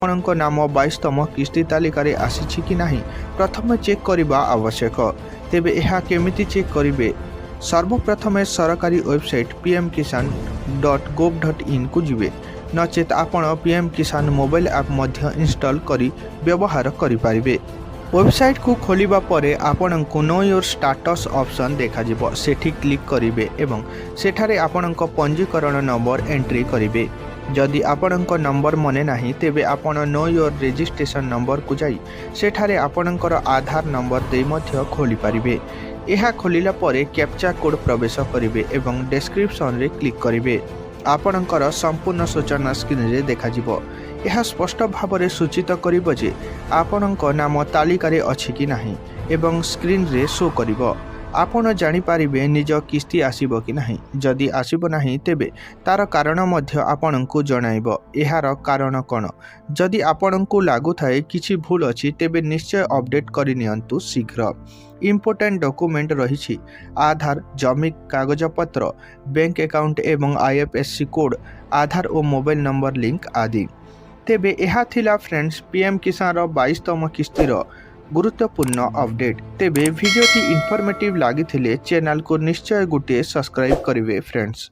ଆପଣଙ୍କ ନାମ 22ତମ କିସ୍ତି ତାଲିକାରେ ଆସିଛି କି ନାହିଁ ପ୍ରଥମେ ଚେକ୍ କରିବା ଆବଶ୍ୟକ। ତେବେ ଏହା କେମିତି ଚେକ୍ କରିବେ? ସର୍ବପ୍ରଥମେ ସରକାରୀ ୱେବସାଇଟ୍ pmkisan.gov.in କୁ ଯିବେ। ନଚେତ୍ ଆପଣ ପିଏମ୍ କିଷାନ ମୋବାଇଲ ଆପ୍ ମଧ୍ୟ ଇନଷ୍ଟଲ କରି ବ୍ୟବହାର କରିପାରିବେ। ୱେବସାଇଟ୍କୁ ଖୋଲିବା ପରେ ଆପଣଙ୍କୁ ନୋ ୟୋର ଷ୍ଟାଟସ୍ ଅପସନ୍ ଦେଖାଯିବ। ସେଠି କ୍ଲିକ୍ କରିବେ ଏବଂ ସେଠାରେ ଆପଣଙ୍କ ପଞ୍ଜୀକରଣ ନମ୍ବର ଏଣ୍ଟ୍ରି କରିବେ। ଯଦି ଆପଣଙ୍କ ନମ୍ବର ମନେ ନାହିଁ ତେବେ ଆପଣ ନୋ ୟୋର ରେଜିଷ୍ଟ୍ରେସନ ନମ୍ବରକୁ ଯାଇ ସେଠାରେ ଆପଣଙ୍କର ଆଧାର ନମ୍ବର ଦେଇ ମଧ୍ୟ ଖୋଲିପାରିବେ। ଏହା ଖୋଲିଲା ପରେ କ୍ୟାପଚା କୋଡ୍ ପ୍ରବେଶ କରିବେ ଏବଂ ଡେସ୍କ୍ରିପସନରେ କ୍ଲିକ୍ କରିବେ। ଆପଣଙ୍କର ସମ୍ପୂର୍ଣ୍ଣ ସୂଚନା ସ୍କ୍ରିନରେ ଦେଖାଯିବ। ଏହା ସ୍ପଷ୍ଟ ଭାବରେ ସୂଚିତ କରିବ ଯେ ଆପଣଙ୍କ ନାମ ତାଲିକାରେ ଅଛି କି ନାହିଁ ଏବଂ ସ୍କ୍ରିନରେ ଶୋ କରିବ। ଆପଣ ଜାଣିପାରିବେ ନିଜ କିସ୍ତି ଆସିବ କି ନାହିଁ। ଯଦି ଆସିବ ନାହିଁ ତେବେ ତାର କାରଣ ମଧ୍ୟ ଆପଣଙ୍କୁ ଜଣାଇବ। ଏହାର କାରଣ କ'ଣ? ଯଦି ଆପଣଙ୍କୁ ଲାଗୁଥାଏ କିଛି ଭୁଲ ଅଛି ତେବେ ନିଶ୍ଚୟ ଅପଡେଟ୍ କରିନିଅନ୍ତୁ ଶୀଘ୍ର। ଇମ୍ପୋର୍ଟାଣ୍ଟ ଡକୁମେଣ୍ଟ ରହିଛି ଆଧାର, ଜମି କାଗଜପତ୍ର, ବ୍ୟାଙ୍କ ଆକାଉଣ୍ଟ ଏବଂ IFSC କୋଡ୍, ଆଧାର ଓ ମୋବାଇଲ ନମ୍ବର ଲିଙ୍କ ଆଦି। ତେବେ ଏହା ଥିଲା ଫ୍ରେଣ୍ଡସ୍ ପିଏମ୍ କିଷାନର 22ତମ କିସ୍ତିର ଗୁରୁତ୍ୱପୂର୍ଣ୍ଣ ଅପଡେଟ୍। ତେବେ ଭିଡ଼ିଓଟି ଇନଫର୍ମେଟିଭ୍ ଲାଗିଥିଲେ ଚ୍ୟାନେଲକୁ ନିଶ୍ଚୟ ଗୋଟିଏ ସବସ୍କ୍ରାଇବ୍ କରିବେ ଫ୍ରେଣ୍ଡସ୍।